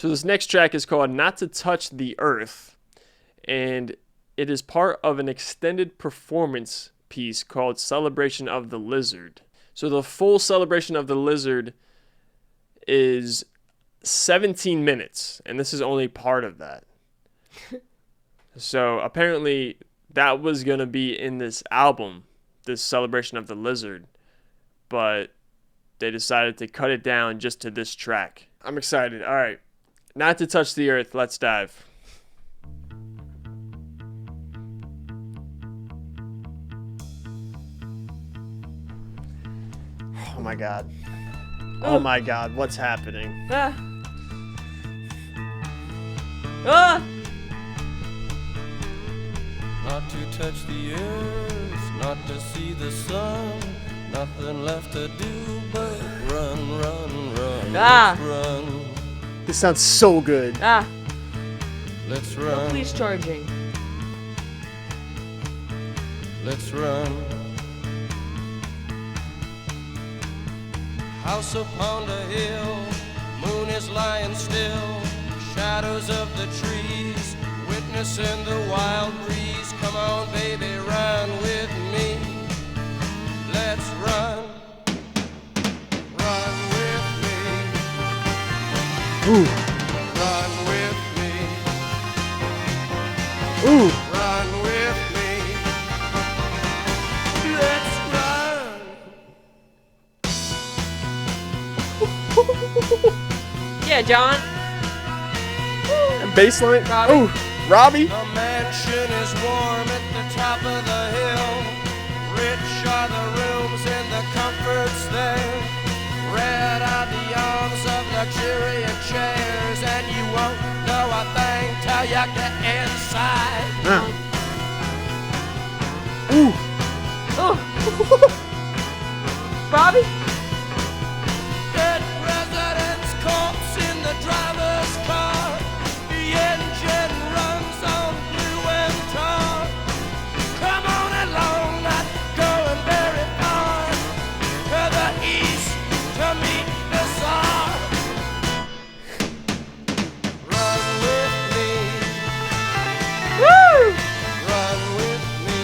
So this next track is called Not to Touch the Earth, and it is part of an extended performance piece called Celebration of the Lizard. So the full Celebration of the Lizard is 17 minutes, and this is only part of that. So apparently that was going to be in this album, this Celebration of the Lizard, but they decided to cut it down just to this track. I'm excited. All right. Not to Touch the Earth. Let's dive. Oh my God. Oh my God. What's happening? Ah. Ah. Not to touch the earth, not to see the sun, nothing left to do but run, run, run. Ah. Let's run. This sounds so good. Ah. Let's No run. police charging. Let's run. House upon the hill, moon is lying still, shadows of the trees, witnessing the wild breeze. Come on, baby, run with me. Let's run. Run with me. Ooh. Run with me. Ooh. Run with me. Let's run. Yeah, John. Bass line. Robbie. Ooh. Robbie. The mansion is warm at the top of the hill. Rich are the rooms and the comforts there. Red are the arms of luxuriant chairs, and you won't know a thing till you get inside. Ooh. Oh. Robbie. Dead president's corpse in the driver's car. The engine runs on blue and tar. Come on along, not going very far. To the east to meet the Tsar. Run with me. Woo. Run with me.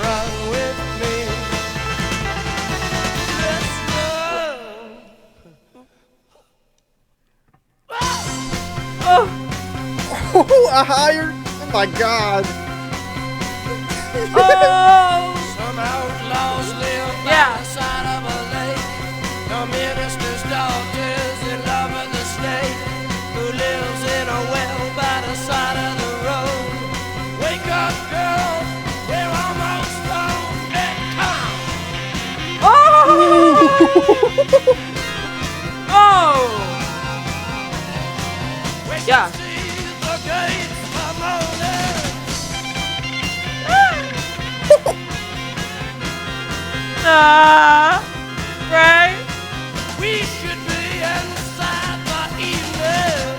Run with me. Let's run. Oh. Oh, a higher. Oh my God. Oh. Some outlaws live by Yeah. the side of a lake. The minister's daughter's in love with the snake who lives in a well by the side of the road. Wake up, girl, we're almost home. Hey, come! Oh. Oh. We can Yeah. see the gates are moaning. Right? We should be inside the evening.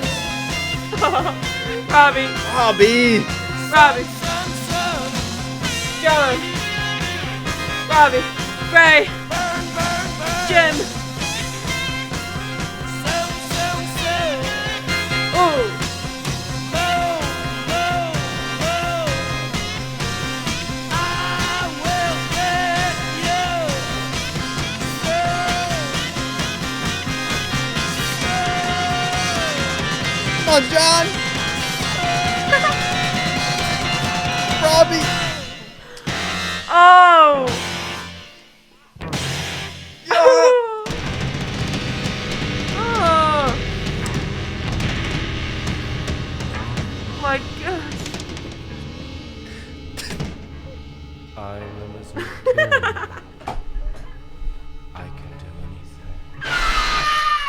Robbie. Robbie. Robbie. Sun, sun, John. Robbie. Ray. burn, burn, burn. Jim. Sun, sun, sun. Ooh. Move, move, move. I will get you. Come on, John. Robbie. Oh. Yeah. Oh. My God. I'm a lizard king. I can do anything.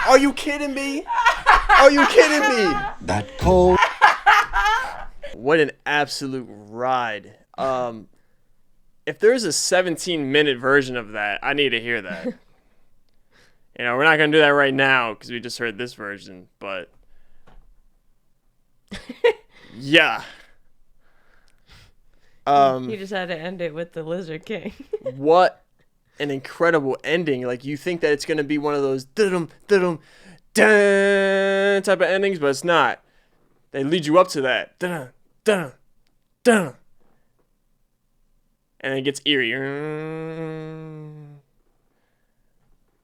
Are you kidding me? Are you kidding me? That cold. What an absolute ride. If there's a 17-minute version of that, I need to hear that. You know, we're not going to do that right now because we just heard this version, but yeah. You just had to end it with the Lizard King. What an incredible ending. Like, you think that it's going to be one of those dum dum dun type of endings, but it's not. They lead you up to that. Dun dun dun. And it gets eerie.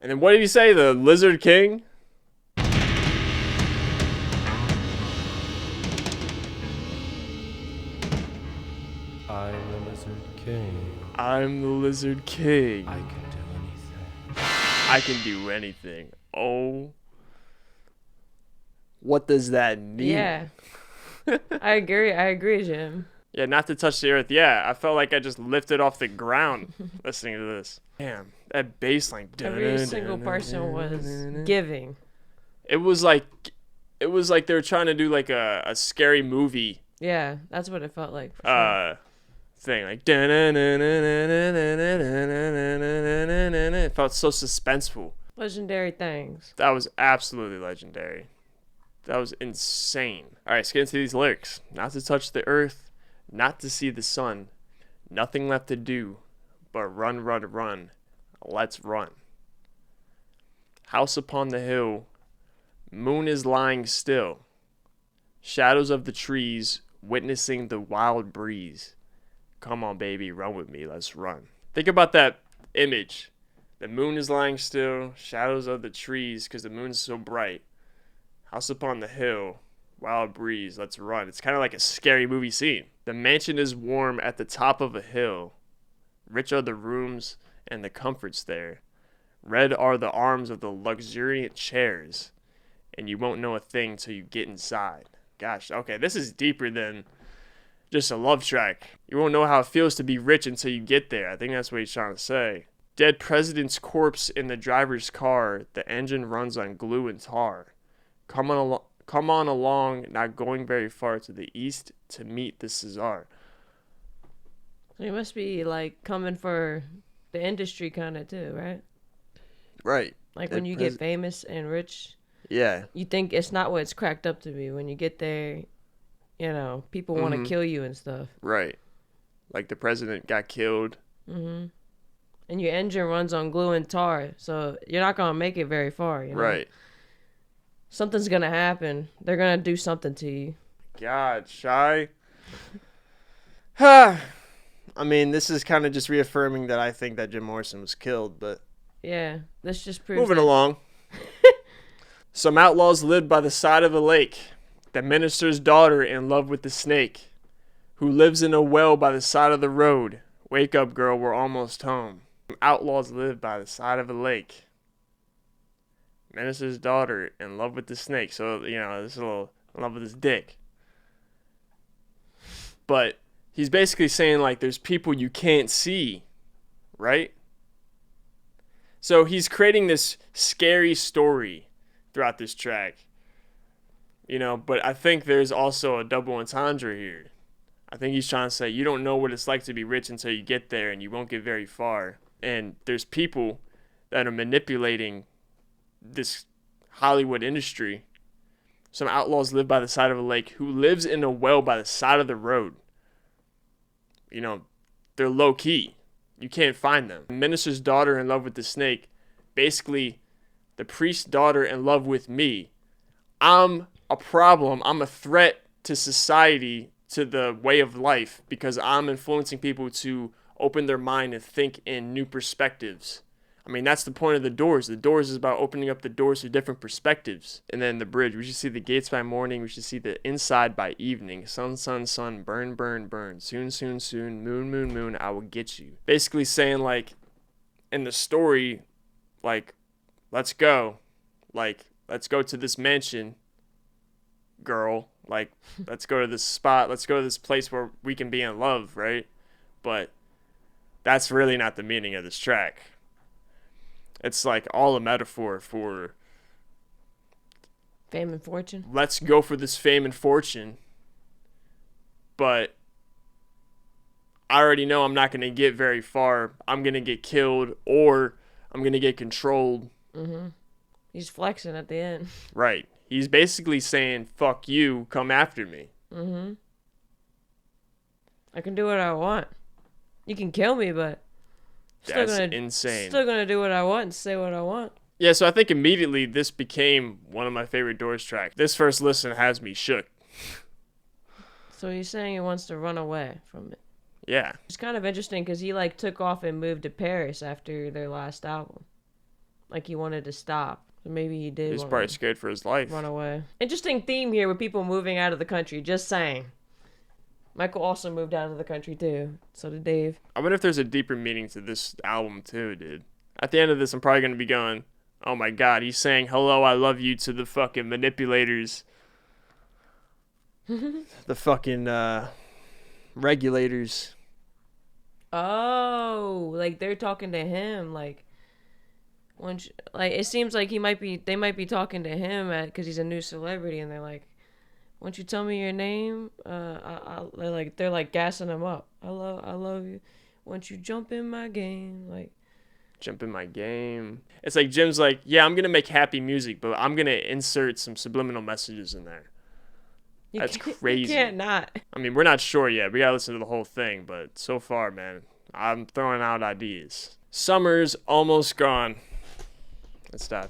And then what did he say? The Lizard King? I'm the Lizard King. I'm the Lizard King. I can do anything. I can do anything. Oh. What does that mean? Yeah. I agree, Jim. Yeah, not to touch the earth. Yeah, I felt like I just lifted off the ground listening to this. Damn, that bass line. Every single person was giving. It was like they were trying to do like a scary movie Yeah, that's what it felt like. For sure. thing. Like it felt so suspenseful. Legendary things. That was absolutely legendary. That was insane. All right, let's get into these lyrics. Not to touch the earth, not to see the sun, nothing left to do but run, run, run. Let's run. House upon the hill, moon is lying still. Shadows of the trees, witnessing the wild breeze. Come on, baby, run with me, let's run. Think about that image. The moon is lying still, shadows of the trees, because the moon's so bright. House upon the hill, wild breeze, let's run. It's kind of like a scary movie scene. The mansion is warm at the top of a hill. Rich are the rooms and the comforts there. Red are the arms of the luxuriant chairs. And you won't know a thing till you get inside. Gosh, okay, this is deeper than just a love track. You won't know how it feels to be rich until you get there. I think that's what he's trying to say. Dead president's corpse in the driver's car. The engine runs on glue and tar. Come on along, not going very far to the east to meet the Caesar. So you must be like coming for the industry kind of too, right? Right. Like when you get famous and rich, Yeah. you think it's not what it's cracked up to be. When you get there, you know, people want to kill you and stuff. Right. Like the president got killed. And your engine runs on glue and tar, so you're not gonna make it very far. You know? Right. Something's gonna happen. They're gonna do something to you. God, Shy. I mean, this is kind of just reaffirming that I think that Jim Morrison was killed, but Yeah, this just proves. moving along. Some outlaws lived by the side of a lake. The minister's daughter in love with the snake, who lives in a well by the side of the road. Wake up, girl, we're almost home. Some outlaws live by the side of a lake. Minister's daughter in love with the snake. So, you know, this little in love with his dick. But he's basically saying, like, there's people you can't see, right? So he's creating this scary story throughout this track. You know, but I think there's also a double entendre here. I think he's trying to say you don't know what it's like to be rich until you get there, and you won't get very far. And there's people that are manipulating this Hollywood industry. Some outlaws live by the side of a lake who lives in a well by the side of the road. You know, they're low key. You can't find them. The minister's daughter in love with the snake. Basically, the priest's daughter in love with me. I'm a problem. I'm a threat to society, to the way of life, because I'm influencing people to open their mind and think in new perspectives. I mean, that's the point of the doors. The doors is about opening up the doors to different perspectives. And then the bridge, we should see the gates by morning. We should see the inside by evening. Sun, sun, sun, burn, burn, burn. Soon, soon, soon. Moon, moon, moon, I will get you. Basically saying, like, in the story, like, let's go. Like, let's go to this mansion, girl. Like, let's go to this spot. Let's go to this place where we can be in love, right? But that's really not the meaning of this track. It's like all a metaphor for Fame and fortune. let's go for this fame and fortune, but I already know I'm not going to get very far. I'm going to get killed or I'm going to get controlled. He's flexing at the end. Right. He's basically saying, fuck you, come after me. I can do what I want. You can kill me, but That's insane. Still gonna do what I want and say what I want. Yeah, so I think immediately this became one of my favorite Doors tracks. This first listen has me shook. So he's saying he wants to run away from it. Yeah. It's kind of interesting because he like took off and moved to Paris after their last album. Like he wanted to stop. So maybe he did He's want probably to scared for his life. run away. Interesting theme here with people moving out of the country. Just saying. Michael also moved out of the country too. So did Dave. I wonder if there's a deeper meaning to this album too, dude. At the end of this, I'm probably going to be going, oh my god, he's saying hello, I love you to the fucking manipulators. The fucking regulators. Oh, like they're talking to him. Like, like it seems like they might be talking to him because he's a new celebrity, and they're like, "Won't you tell me your name?" They're like gassing him up. I love you. Won't you jump in my game? Like, Jump in my game. It's like Jim's like, yeah, I'm gonna make happy music, but I'm gonna insert some subliminal messages in there. That's crazy. You can't not. I mean, we're not sure yet. We gotta listen to the whole thing, but so far, man, I'm throwing out ideas. Summer's almost gone. Let's dive.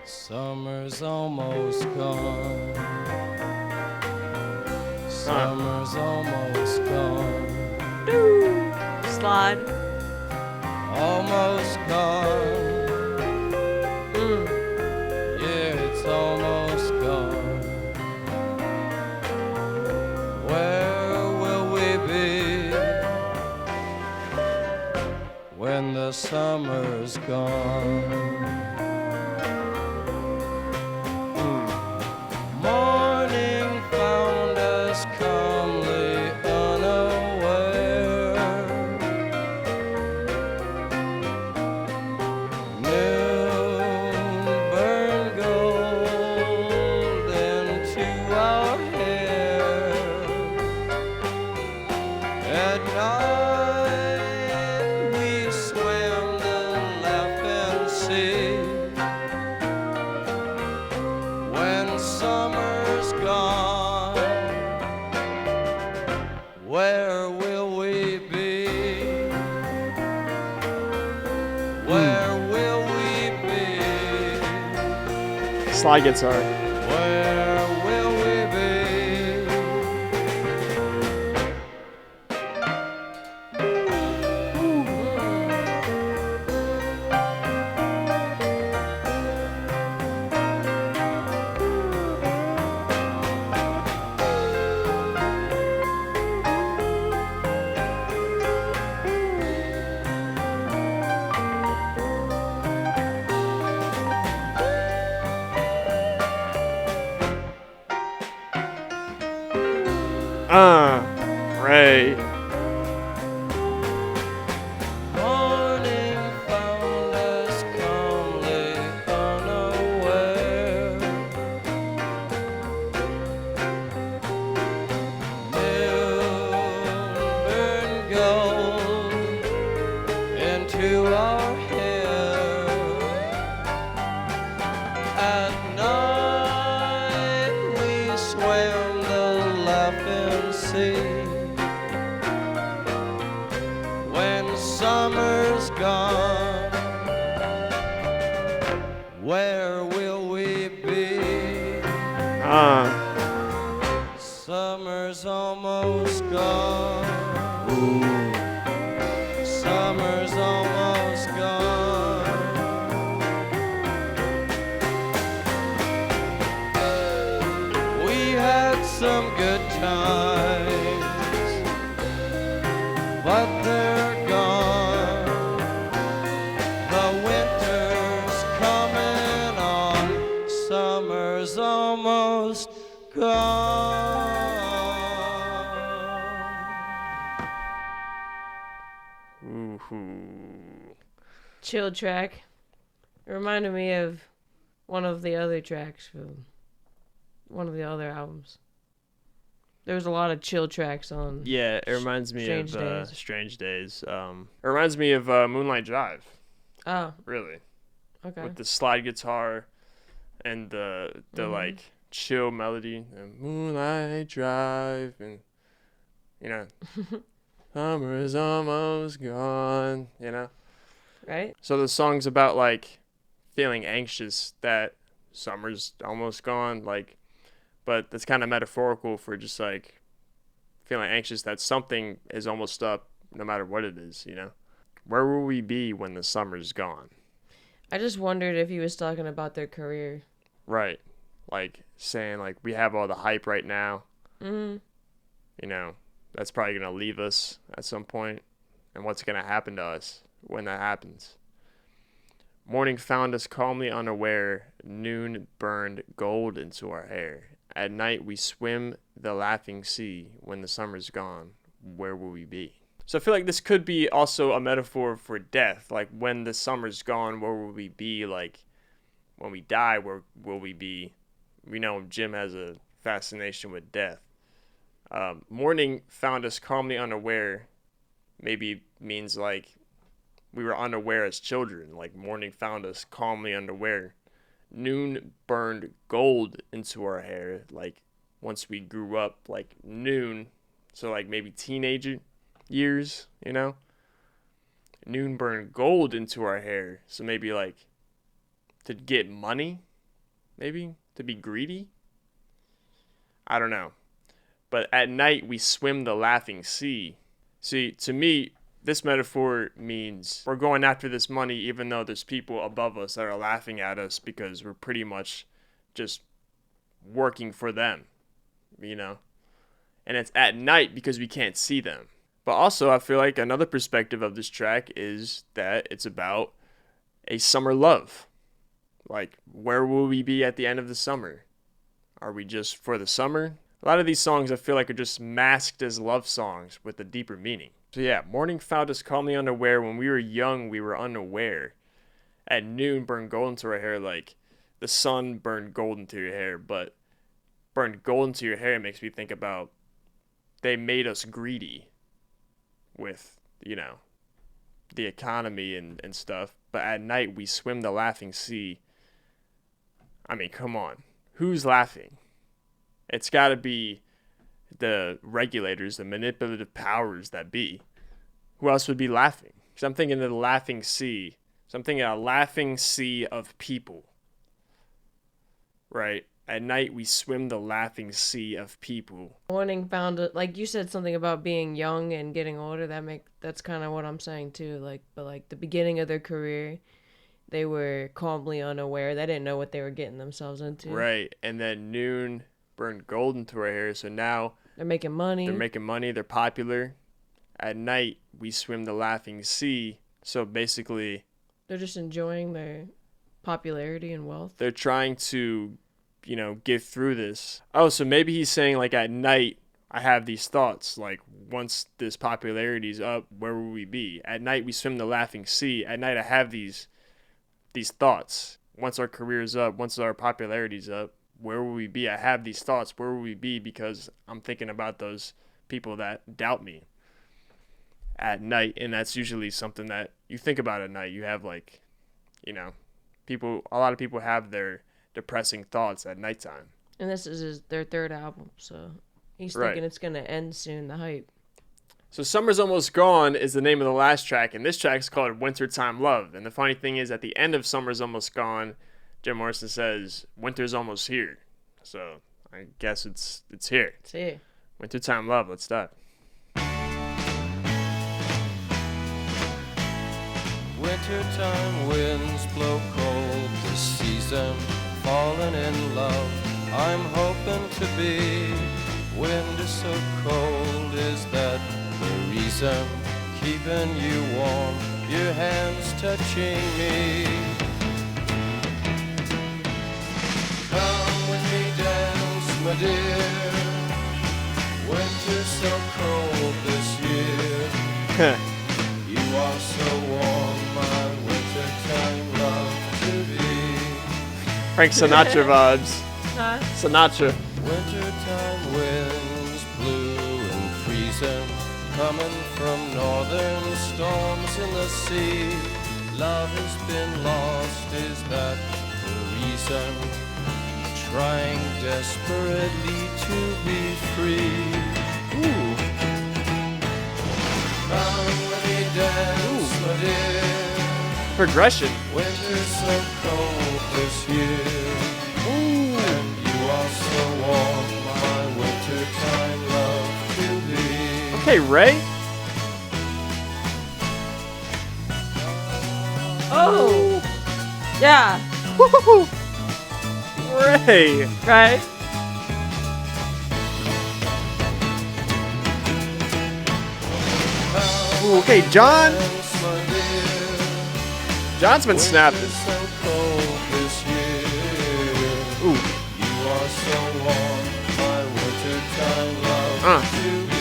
Summer's almost gone. Summer's almost gone. Slide. Almost gone. Yeah, it's almost gone. Where will we be when the summer's gone? Morning found us calmly unaware. Noon burned gold into our hair. At night we swam the laughing sea. When summer's gone, where will we be? Where will we be? Slide guitar. Where will we be? Right. Morning found us calmly unaware. Noon burned gold into our hair. At night we swam the laughing sea. When summer's gone, where will we be? Summer's almost gone. Summer's almost gone. We had some good times, but they're gone. The winter's coming on. Summer's almost gone. Ooh. Chill track. It reminded me of one of the other tracks from one of the other albums. There was a lot of chill tracks on. Yeah, it reminds me Strange of Days. Strange Days. It reminds me of Moonlight Drive, Oh, really, okay. with the slide guitar and the like chill melody. And Moonlight Drive, and You know, summer is almost gone, you know? Right? So the song's about like feeling anxious that summer's almost gone, like, but that's kind of metaphorical for just like feeling anxious that something is almost up no matter what it is, you know? Where will we be when the summer's gone? I just wondered if he was talking about their career. Right. Like saying like we have all the hype right now, Mm-hmm. you know, that's probably going to leave us at some point. And what's going to happen to us when that happens? Morning found us calmly unaware. Noon burned gold into our hair. At night we swim the laughing sea. When the summer's gone, where will we be? So I feel like this could be also a metaphor for death. Like when the summer's gone, where will we be? Like when we die, where will we be? We know Jim has a fascination with death. Morning found us calmly unaware. Maybe means like we were unaware as children. Like morning found us calmly unaware. Noon burned gold into our hair. Like once we grew up, like noon. So like maybe teenager years, you know? Noon burned gold into our hair. So maybe like to get money, maybe to be greedy. I don't know. But at night we swim the laughing sea. See, to me, this metaphor means we're going after this money even though there's people above us that are laughing at us because we're pretty much just working for them, you know? And it's at night because we can't see them. But also, I feel like another perspective of this track is that it's about a summer love. Like, where will we be at the end of the summer? Are we just for the summer? A lot of these songs I feel like are just masked as love songs with a deeper meaning. So yeah, morning found us calmly unaware. When we were young, we were unaware. At noon, burned gold into our hair. Like, the sun burned gold into your hair, but burned gold into your hair makes me think about they made us greedy with, you know, the economy and stuff. But at night, we swim the laughing sea. I mean, come on. Who's laughing? It's got to be the regulators, the manipulative powers that be. Who else would be laughing? Because I'm thinking of the laughing sea. So I'm thinking a laughing sea of people. Right? At night, we swim the laughing sea of people. Morning found it, like you said something about being young and getting older. That's kind of what I'm saying too. Like, but like the beginning of their career, they were calmly unaware. They didn't know what they were getting themselves into. Right. And then noon burned gold into our hair. So now They're making money. They're popular. At night, we swim the laughing sea. So basically, They're just enjoying their popularity and wealth. they're trying to, you know, get through this. Oh, so maybe he's saying like at night, I have these thoughts. Like once this popularity's up, where will we be? At night, we swim the laughing sea. At night, I have these thoughts. Once our career's up, once our popularity's up, where will we be? I have these thoughts. Where will we be? Because I'm thinking about those people that doubt me at night. And that's usually something that you think about at night. You have like, you know, a lot of people have their depressing thoughts at nighttime. And this is their third album, so he's Right. thinking it's gonna end soon. The hype. So Summer's Almost Gone is the name of the last track, and this track is called Wintertime Love. And the funny thing is, at the end of Summer's Almost Gone, Jim Morrison says, Winter's almost here. So I guess it's here. It's here. Wintertime Love, let's start. Wintertime winds blow cold this season, falling in love. I'm hoping to be. Wind is so cold, is that the reason? Keeping you warm, your hands touching me. Come with me, dance, my dear. Winter's so cold this year. You are so warm, my wintertime love to be. Frank Sinatra vibes. Huh? Sinatra. Wintertime winds blue and freezing, coming from northern storms in the sea. Love has been lost, is that the reason? Trying desperately to be free. Ooh. Come with me, dance, my dear. Progression. Winter's so cold this year. And you are so warm, my wintertime love to be. Okay, Ray. Oh, yeah, Woo! Ray. right. Ooh, okay, John. Dance, my dear. John's been snapping. Winter's so cold this year. Ooh. You are so warm, my wintertime love to be.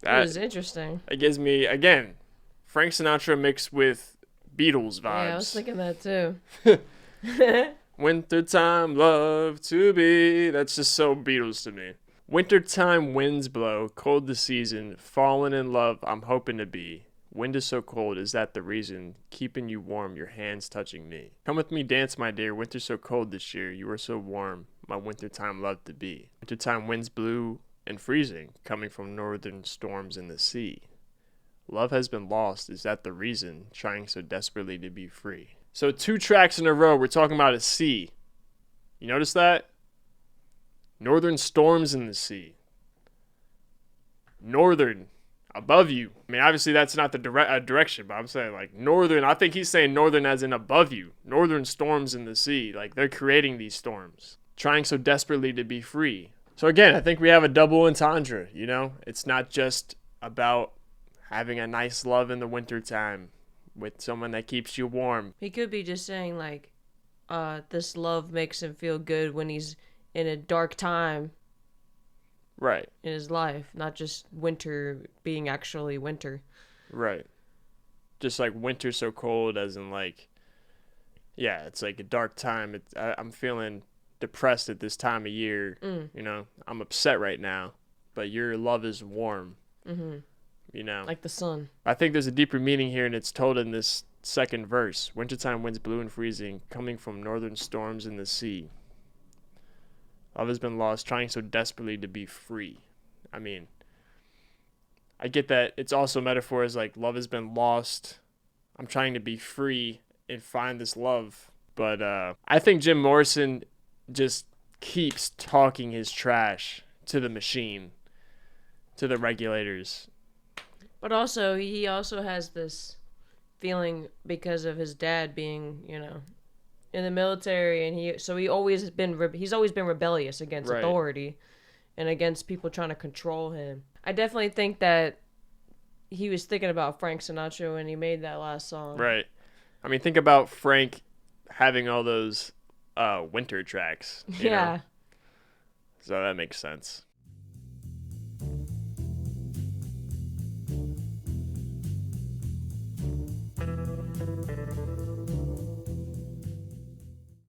It was interesting. It gives me, again, Frank Sinatra mixed with Beatles vibes. Yeah, I was thinking that too. Wintertime love to be. That's just so Beatles to me. Wintertime winds blow, cold the season, fallen in love I'm hoping to be. Wind is so cold, is that the reason? Keeping you warm, your hands touching me. Come with me, dance, my dear. Winter's so cold this year, you are so warm, my wintertime love to be. Wintertime winds blue and freezing, coming from northern storms in the sea. Love has been lost, is that the reason? Trying so desperately to be free. So 2 tracks in a row, we're talking about a sea. You notice that? Northern storms in the sea. Northern, above you. I mean, obviously that's not the direction, but I'm saying like northern. I think he's saying northern as in above you. Northern storms in the sea. Like they're creating these storms. Trying so desperately to be free. So again, I think we have a double entendre, you know? It's not just about having a nice love in the wintertime with someone that keeps you warm. He could be just saying like, this love makes him feel good when he's in a dark time Right, in his life, not just winter being actually winter. right. Just like winter so cold as in like, yeah, it's like a dark time. I'm feeling depressed at this time of year. You know, I'm upset right now, but your love is warm. You know, Like the sun. I think there's a deeper meaning here, and it's told in this second verse. Wintertime winds blue and freezing, coming from northern storms in the sea. Love has been lost, trying so desperately to be free. I mean, I get that it's also metaphors like love has been lost. I'm trying to be free and find this love. But I think Jim Morrison just keeps talking his trash to the machine, to the regulators. But also, he also has this feeling because of his dad being, you know, in the military, and he's always been rebellious against Right. authority and against people trying to control him. I definitely think that he was thinking about Frank Sinatra when he made that last song. Right. I mean, think about Frank having all those winter tracks. You know? Yeah. So that makes sense.